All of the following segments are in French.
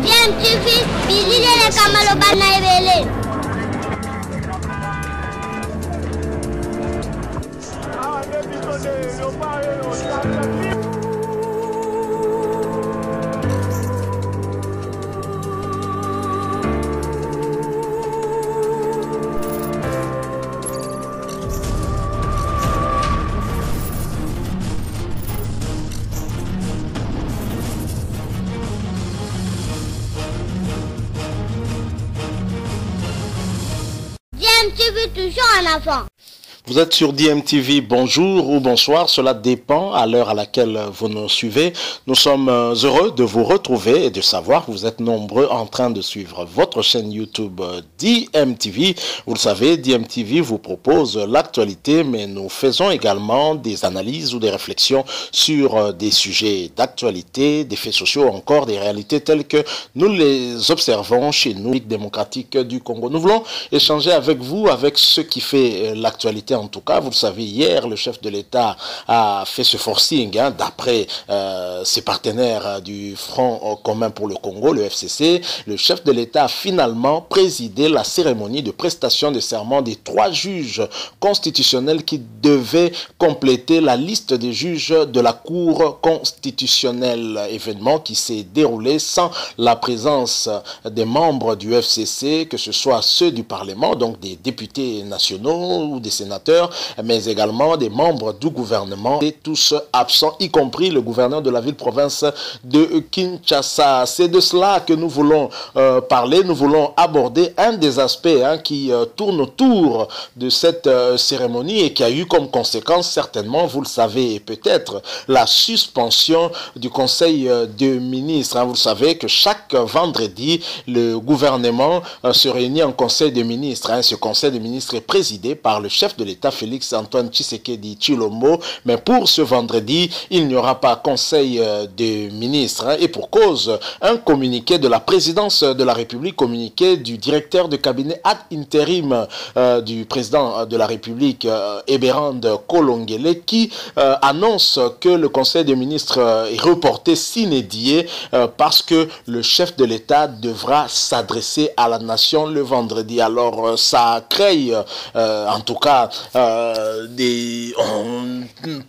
DMTV, bilile kamalo bana ebele. DMTV toujours en avant. Vous êtes sur DMTV, bonjour ou bonsoir, cela dépend à l'heure à laquelle vous nous suivez. Nous sommes heureux de vous retrouver et de savoir que vous êtes nombreux en train de suivre votre chaîne YouTube DMTV. Vous le savez, DMTV vous propose l'actualité, mais nous faisons également des analyses ou des réflexions sur des sujets d'actualité, des faits sociaux, encore des réalités telles que nous les observons chez nous, République démocratique du Congo. Nous voulons échanger avec vous, avec ce qui fait l'actualité. En tout cas, vous le savez, hier, le chef de l'État a fait ce forcing d'après ses partenaires du Front commun pour le Congo, le FCC. Le chef de l'État a finalement présidé la cérémonie de prestation de serment des 3 juges constitutionnels qui devaient compléter la liste des juges de la Cour constitutionnelle. Événement qui s'est déroulé sans la présence des membres du FCC, que ce soit ceux du Parlement, donc des députés nationaux ou des sénateurs, mais également des membres du gouvernement, et tous absents, y compris le gouverneur de la ville-province de Kinshasa. C'est de cela que nous voulons parler, nous voulons aborder un des aspects qui tourne autour de cette cérémonie et qui a eu comme conséquence, certainement, vous le savez peut-être, la suspension du Conseil des ministres. Vous le savez que chaque vendredi, le gouvernement se réunit en Conseil des ministres. Ce Conseil des ministres est présidé par le chef de l'État, Félix Antoine Tshisekedi Tshilombo, mais pour ce vendredi, il n'y aura pas conseil des ministres, et pour cause, un communiqué de la présidence de la République, communiqué du directeur de cabinet ad interim du président de la République, Eberand Kolongele, qui annonce que le conseil des ministres est reporté sine die parce que le chef de l'État devra s'adresser à la nation le vendredi. Alors ça crée en tout cas des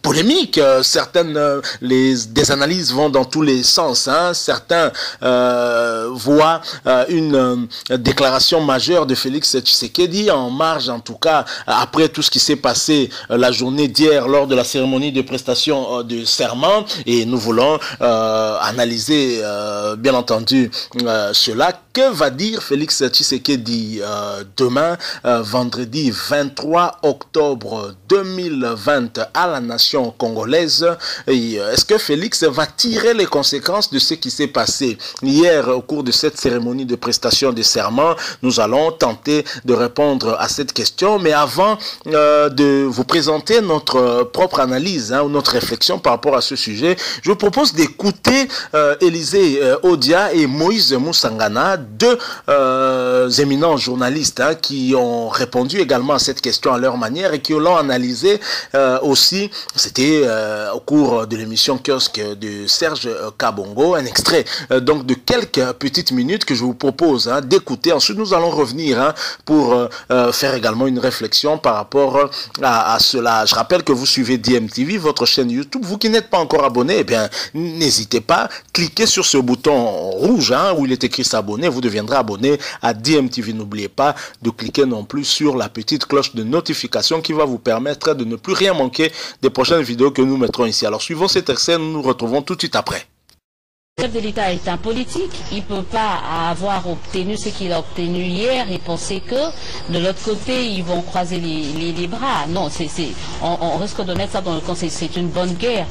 polémiques. Certaines, des analyses vont dans tous les sens. Certains voient une déclaration majeure de Félix Tshisekedi en marge, en tout cas, après tout ce qui s'est passé la journée d'hier lors de la cérémonie de prestation de serment. Et nous voulons analyser, bien entendu, cela. Que va dire Félix Tshisekedi demain, vendredi 23 octobre 2020 à la nation congolaise? Est-ce que Félix va tirer les conséquences de ce qui s'est passé hier au cours de cette cérémonie de prestation de serment? Nous allons tenter de répondre à cette question, mais avant de vous présenter notre propre analyse ou notre réflexion par rapport à ce sujet, je vous propose d'écouter Élisée Odia et Moïse Moussangana, 2 éminents journalistes qui ont répondu également à cette question à leur manière et qui l'ont analysé aussi. C'était au cours de l'émission Kiosque de Serge Kabongo, un extrait donc de quelques petites minutes que je vous propose d'écouter. Ensuite, nous allons revenir pour faire également une réflexion par rapport à cela. Je rappelle que vous suivez DMTV, votre chaîne YouTube. Vous qui n'êtes pas encore abonné, eh bien, n'hésitez pas, cliquez sur ce bouton rouge où il est écrit s'abonner. Vous deviendrez abonné à DMTV. N'oubliez pas de cliquer non plus sur la petite cloche de notification qui va vous permettre de ne plus rien manquer des prochaines vidéos que nous mettrons ici. Alors, suivons cet extrait, nous nous retrouvons tout de suite après. Le chef de l'État est un politique, il ne peut pas avoir obtenu ce qu'il a obtenu hier et penser que de l'autre côté ils vont croiser les bras. Non, on risque de mettre ça dans le conseil, c'est une bonne guerre.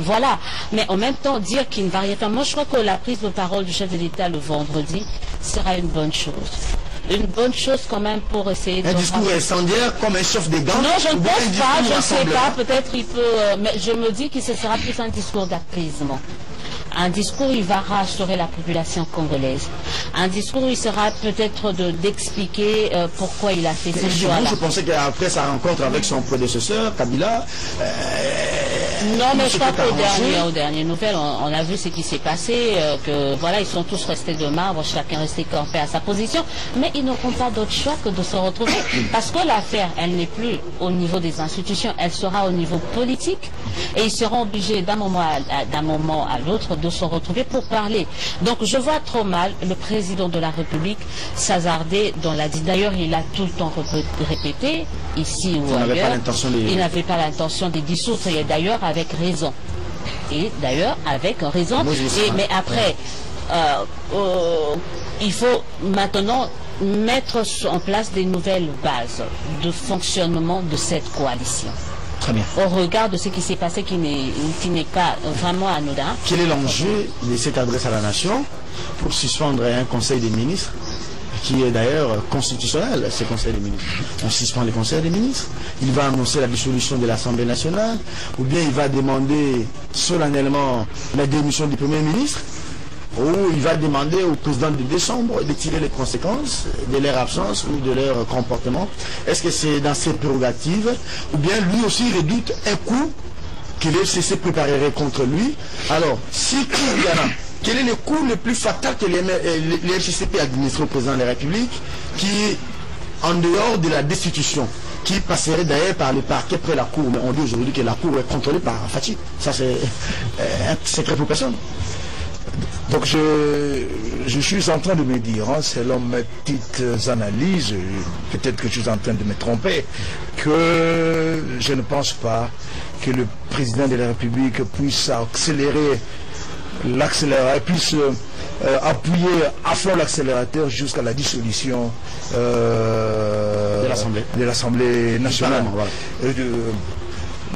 Voilà, mais en même temps dire qu'il ne va rien faire. Moi je crois que la prise de parole du chef de l'État le vendredi sera une bonne chose. Une bonne chose quand même pour essayer de... Un discours incendiaire comme un chef de gang? Non, je ne pense pas, je ne sais pas, peut-être il peut... mais je me dis que ce sera plus un discours d'apaisement. Un discours, il va rassurer la population congolaise. Un discours, il sera peut-être d'expliquer pourquoi il a fait ce choix-là. Je pensais qu'après sa rencontre avec son prédécesseur, Kabila, Non, mais je crois qu'aux dernières nouvelles, on a vu ce qui s'est passé, que voilà, ils sont tous restés de marbre, chacun resté campé à sa position, mais ils n'auront pas d'autre choix que de se retrouver, parce que l'affaire, elle n'est plus au niveau des institutions, elle sera au niveau politique, et ils seront obligés d'un moment à l'autre de se retrouver pour parler. Donc je vois trop mal le président de la République s'hasarder dans la dit. D'ailleurs, il a tout le temps répété, ici ou ailleurs, il n'avait pas l'intention de dissoudre, et d'ailleurs avec raison. Mais après, il faut maintenant mettre en place des nouvelles bases de fonctionnement de cette coalition. Très bien. Au regard de ce qui s'est passé qui n'est pas vraiment anodin. Quel est l'enjeu de cette adresse à la nation pour suspendre un conseil des ministres qui est d'ailleurs constitutionnel, ce conseil des ministres? On suspend les conseils des ministres, il va annoncer la dissolution de l'Assemblée nationale, ou bien il va demander solennellement la démission du Premier ministre, ou il va demander au président de décembre de tirer les conséquences de leur absence ou de leur comportement. Est-ce que c'est dans ses prérogatives, ou bien lui aussi redoute un coup que le FCC préparerait contre lui? Alors, si il y en a, quel est le coup le plus fatal que les FCC peut administrer au président de la République, qui est en dehors de la destitution, qui passerait d'ailleurs par le parquet près de la Cour? Mais on dit aujourd'hui que la Cour est contrôlée par Fatih. Ça, c'est un secret pour personne. Donc je suis en train de me dire, selon mes petites analyses, peut-être que je suis en train de me tromper, que je ne pense pas que le président de la République puisse accélérer puisse appuyer à fond l'accélérateur jusqu'à la dissolution de l'Assemblée nationale. Voilà.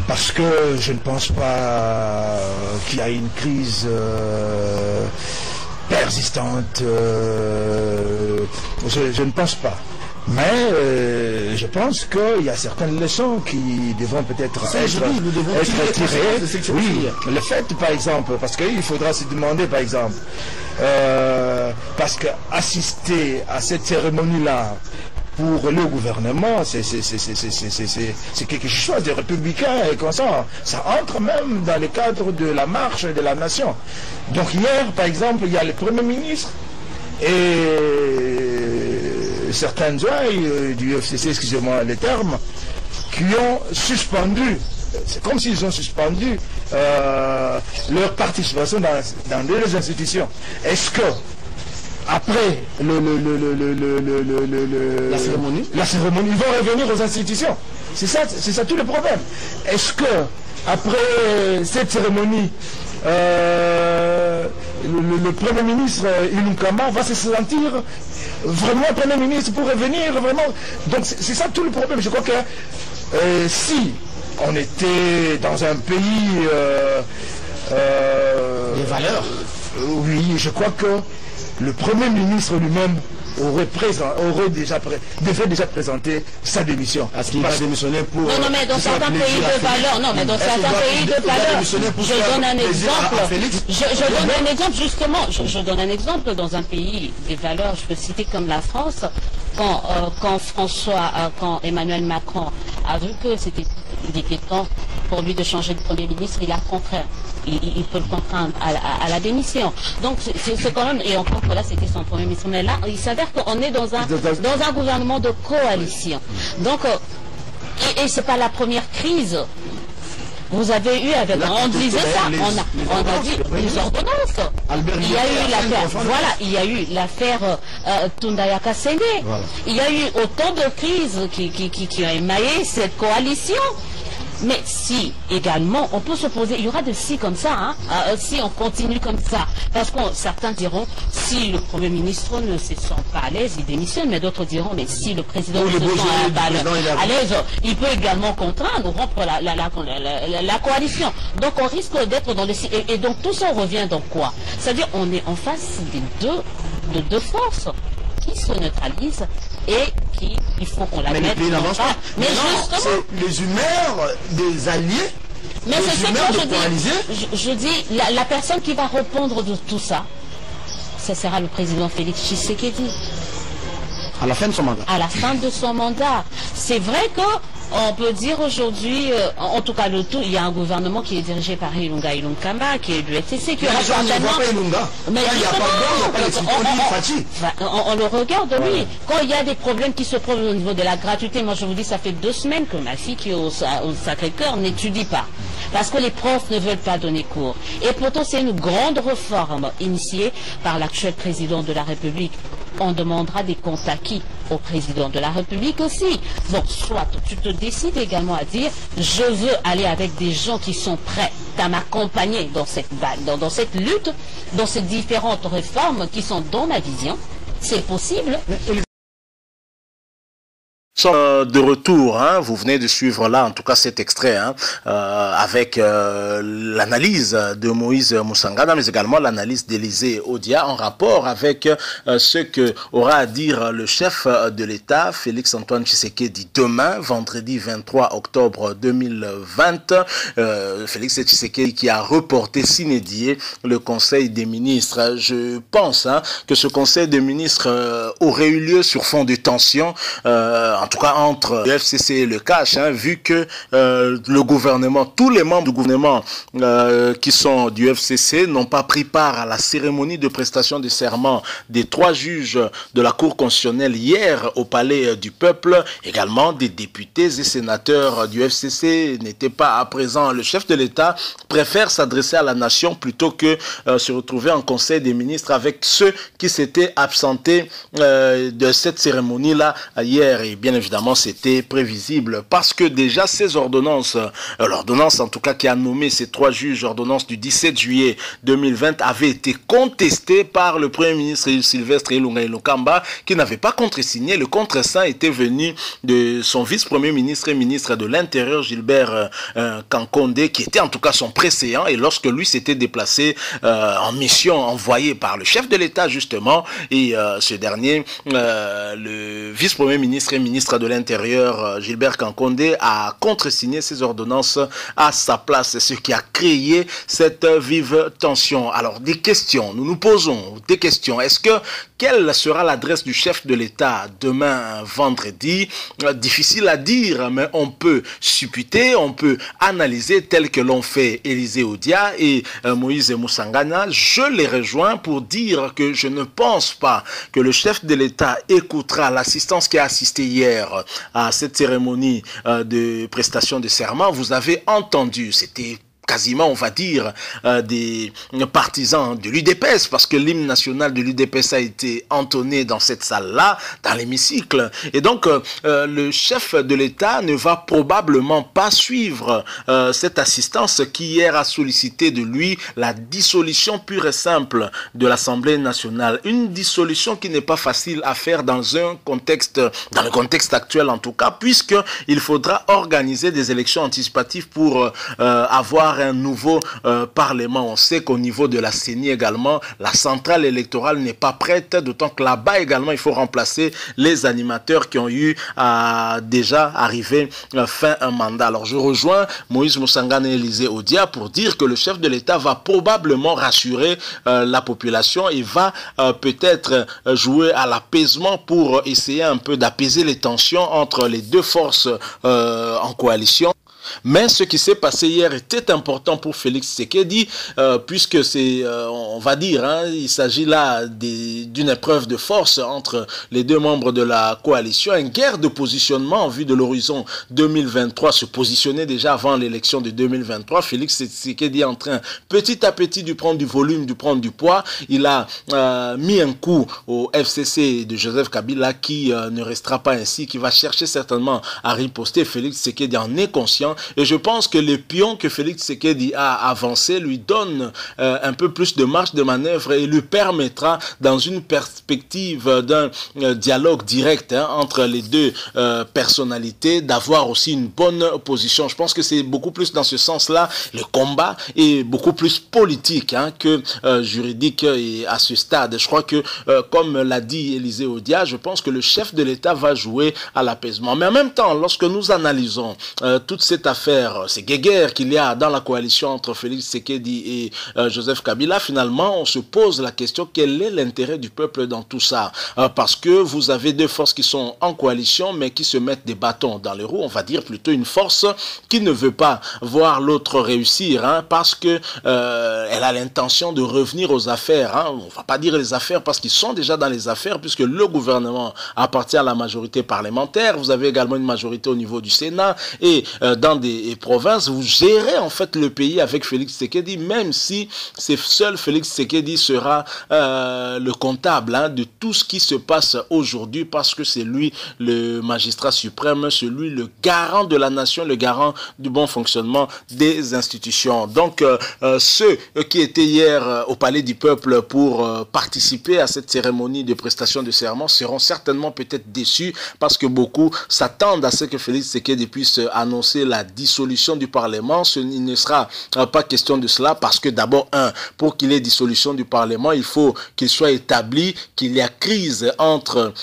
Parce que je ne pense pas qu'il y a une crise persistante. Je ne pense pas. Mais je pense qu'il y a certaines leçons qui devront peut-être être tirées. Oui, le fait, par exemple, parce qu'il faudra se demander, par exemple, parce qu'assister à cette cérémonie-là, pour le gouvernement, c'est quelque chose de républicain et comme ça entre même dans le cadre de la marche de la nation. Donc hier, par exemple, il y a le Premier ministre et certaines ouailles du FCC, excusez-moi les termes, qui ont suspendu, c'est comme s'ils ont suspendu leur participation dans les institutions. Est-ce que après la cérémonie, ils vont revenir aux institutions? C'est ça tout le problème. Est-ce que après cette cérémonie, le Premier ministre Ilunkama va se sentir vraiment Premier ministre pour revenir vraiment? Donc c'est ça tout le problème. Je crois que si on était dans un pays des valeurs, oui, je crois que le Premier ministre lui-même devait déjà présenter sa démission. Est-ce qu'il va démissionner pour... Non, mais dans certains pays de valeur, je donne un exemple. Je donne un exemple, justement. Je donne un exemple dans un pays des valeurs, je peux citer comme la France, quand Emmanuel Macron a vu que c'était temps pour lui de changer de Premier ministre, il a contraint. Il peut le contraindre à la démission. Donc c'est quand même, et encore que là c'était son Premier ministre, mais là il s'avère qu'on est dans un gouvernement de coalition. Donc, et c'est pas la première crise. Vous avez eu avec, on disait ça, on a dit les ordonnances. Il y a eu l'affaire Tundaya Kassene. Voilà. Il y a eu autant de crises qui ont émaillé cette coalition. Mais si, également, on peut se poser, il y aura des si comme ça, hein, si on continue comme ça. Parce que certains diront, si le Premier ministre ne se sent pas à l'aise, il démissionne, mais d'autres diront, mais si le président ne se sent pas à l'aise, il peut également contraindre ou rompre la coalition. Donc on risque d'être dans le si. Et donc tout ça revient dans quoi? C'est-à-dire on est en face de deux forces qui se neutralisent et qui, il faut qu'on la mette en face. Mais justement, c'est les humeurs des alliés. Mais c'est ce que je dis, la personne qui va répondre de tout ça, ce sera le président Félix Tshisekedi. À la fin de son mandat. À la fin de son mandat. C'est vrai que On peut dire aujourd'hui, en tout cas le tout, il y a un gouvernement qui est dirigé par Ilunga Ilunkamba, qui est du FCC, qui aura certainement... Mais on le regarde, oui. Quand il y a des problèmes qui se posent au niveau de la gratuité, moi je vous dis, ça fait 2 semaines que ma fille qui est au Sacré-Cœur n'étudie pas. Parce que les profs ne veulent pas donner cours. Et pourtant, c'est une grande réforme initiée par l'actuel président de la République. On demandera des comptes acquis au président de la République aussi. Donc, soit tu te décides également à dire, je veux aller avec des gens qui sont prêts à m'accompagner dans cette lutte, dans ces différentes réformes qui sont dans ma vision. C'est possible. De retour, hein, vous venez de suivre là, en tout cas cet extrait, hein, avec l'analyse de Moïse Moussangana, mais également l'analyse d'Élysée Odia en rapport avec ce que aura à dire le chef de l'État, Félix Antoine Tshisekedi, demain, vendredi 23 octobre 2020. Félix Tshisekedi qui a reporté sine die le Conseil des ministres. Je pense que ce Conseil des ministres aurait eu lieu sur fond de tension, en tout cas entre le FCC et le CACH, vu que le gouvernement, tous les membres du gouvernement qui sont du FCC n'ont pas pris part à la cérémonie de prestation de serment des 3 juges de la Cour constitutionnelle hier au Palais du Peuple. Également, des députés et sénateurs du FCC n'étaient pas présents. Le chef de l'État préfère s'adresser à la nation plutôt que se retrouver en Conseil des ministres avec ceux qui s'étaient absentés de cette cérémonie-là hier. Et bien évidemment, c'était prévisible parce que déjà ces ordonnances, l'ordonnance en tout cas qui a nommé ces 3 juges, ordonnance du 17 juillet 2020, avait été contestée par le Premier ministre Sylvestre Ilunga Ilunkamba qui n'avait pas contresigné. Le contre-saint était venu de son vice-premier ministre et ministre de l'Intérieur, Gilbert Kankonde, qui était en tout cas son préséant. Et lorsque lui s'était déplacé en mission envoyée par le chef de l'État justement, et ce dernier, le vice-premier ministre et ministre de l'Intérieur, Gilbert Kankonde, a contresigné ces ordonnances à sa place, ce qui a créé cette vive tension. Alors, des questions, nous nous posons des questions. Quelle sera l'adresse du chef de l'État demain vendredi? Difficile à dire, mais on peut supputer, on peut analyser tel que l'ont fait Élysée Odia et Moïse Moussangana. Je les rejoins pour dire que je ne pense pas que le chef de l'État écoutera l'assistance qui a assisté hier à cette cérémonie de prestation de serment. Vous avez entendu, c'était quasiment, on va dire, des partisans de l'UDPS, parce que l'hymne national de l'UDPS a été entonné dans cette salle-là, dans l'hémicycle. Et donc, le chef de l'État ne va probablement pas suivre cette assistance qui hier a sollicité de lui la dissolution pure et simple de l'Assemblée nationale. Une dissolution qui n'est pas facile à faire dans le contexte actuel en tout cas, puisqu'il faudra organiser des élections anticipatives pour avoir un nouveau parlement. On sait qu'au niveau de la CENI également, la centrale électorale n'est pas prête, d'autant que là-bas également, il faut remplacer les animateurs qui ont eu déjà arrivé fin un mandat. Alors je rejoins Moïse Moussangana et Élysée Odia pour dire que le chef de l'État va probablement rassurer la population et va peut-être jouer à l'apaisement pour essayer un peu d'apaiser les tensions entre les 2 forces en coalition. Mais ce qui s'est passé hier était important pour Félix Tshisekedi, puisque c'est, on va dire, il s'agit là d'une épreuve de force entre les 2 membres de la coalition, une guerre de positionnement en vue de l'horizon 2023, se positionner déjà avant l'élection de 2023. Félix Tshisekedi est en train petit à petit de prendre du volume, de prendre du poids. Il a mis un coup au FCC de Joseph Kabila qui ne restera pas ainsi, qui va chercher certainement à riposter. Félix Tshisekedi en est conscient. Et je pense que les pions que Félix Tshisekedi a avancés lui donnent un peu plus de marge de manœuvre et lui permettra, dans une perspective d'un dialogue direct entre les 2 personnalités, d'avoir aussi une bonne position. Je pense que c'est beaucoup plus dans ce sens-là. Le combat est beaucoup plus politique que juridique et à ce stade. Je crois que, comme l'a dit Élysée Odia, je pense que le chef de l'État va jouer à l'apaisement. Mais en même temps, lorsque nous analysons toute cette cette affaire, ces guéguerres qu'il y a dans la coalition entre Félix Tshisekedi et Joseph Kabila, finalement, on se pose la question, quel est l'intérêt du peuple dans tout ça? Parce que vous avez deux forces qui sont en coalition, mais qui se mettent des bâtons dans les roues, on va dire plutôt une force qui ne veut pas voir l'autre réussir, hein, parce que elle a l'intention de revenir aux affaires. Hein. On ne va pas dire les affaires parce qu'ils sont déjà dans les affaires, puisque le gouvernement appartient à la majorité parlementaire. Vous avez également une majorité au niveau du Sénat et dans des provinces, vous gérez en fait le pays avec Félix Tshisekedi, même si c'est seul Félix Tshisekedi sera le comptable, hein, de tout ce qui se passe aujourd'hui, parce que c'est lui le magistrat suprême, celui le garant de la nation, le garant du bon fonctionnement des institutions. Donc ceux qui étaient hier au Palais du Peuple pour participer à cette cérémonie de prestation de serment seront certainement peut-être déçus, parce que beaucoup s'attendent à ce que Félix Tshisekedi puisse annoncer la dissolution du Parlement. Il ne sera pas question de cela, parce que d'abord, pour qu'il y ait dissolution du Parlement, il faut qu'il soit établi qu'il y a crise entre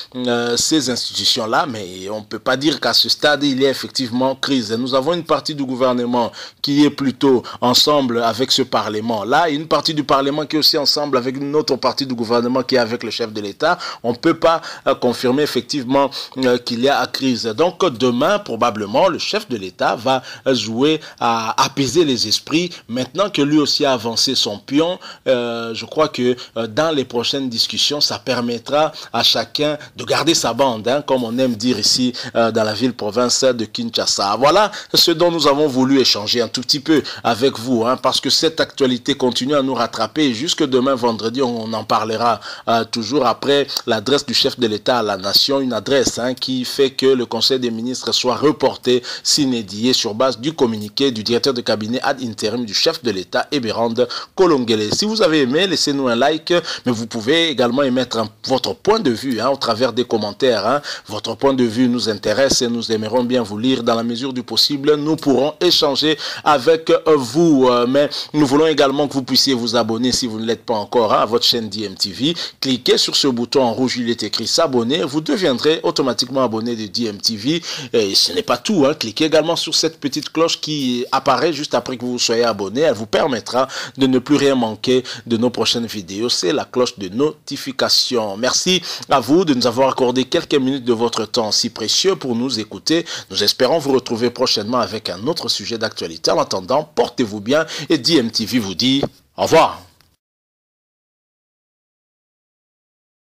ces institutions-là, mais on ne peut pas dire qu'à ce stade, il y a effectivement crise. Nous avons une partie du gouvernement qui est plutôt ensemble avec ce Parlement-là, et une partie du Parlement qui est aussi ensemble avec une autre partie du gouvernement qui est avec le chef de l'État. On ne peut pas confirmer effectivement qu'il y a crise. Donc demain, probablement, le chef de l'État va jouer à apaiser les esprits. Maintenant que lui aussi a avancé son pion, je crois que dans les prochaines discussions, ça permettra à chacun de garder sa bande, hein, comme on aime dire ici dans la ville-province de Kinshasa. Voilà ce dont nous avons voulu échanger un tout petit peu avec vous, hein, parce que cette actualité continue à nous rattraper, et jusque demain vendredi, on en parlera toujours après l'adresse du chef de l'État à la nation, une adresse, hein, qui fait que le Conseil des ministres soit reporté sine die sur base du communiqué du directeur de cabinet ad interim du chef de l'État, Eberhard Kolongele. Si vous avez aimé, laissez-nous un like, mais vous pouvez également émettre votre point de vue, hein, au travers des commentaires. Hein. Votre point de vue nous intéresse et nous aimerons bien vous lire. Dans la mesure du possible, nous pourrons échanger avec vous. Mais nous voulons également que vous puissiez vous abonner, si vous ne l'êtes pas encore, hein, à votre chaîne DMTV. Cliquez sur ce bouton en rouge, il est écrit s'abonner. Vous deviendrez automatiquement abonné de DMTV. Et ce n'est pas tout, hein. Cliquez également sur cette petite cloche qui apparaît juste après que vous soyez abonné. Elle vous permettra de ne plus rien manquer de nos prochaines vidéos. C'est la cloche de notification. Merci à vous de nous avoir accordé quelques minutes de votre temps si précieux pour nous écouter. Nous espérons vous retrouver prochainement avec un autre sujet d'actualité. En attendant, portez-vous bien et DMTV vous dit au revoir.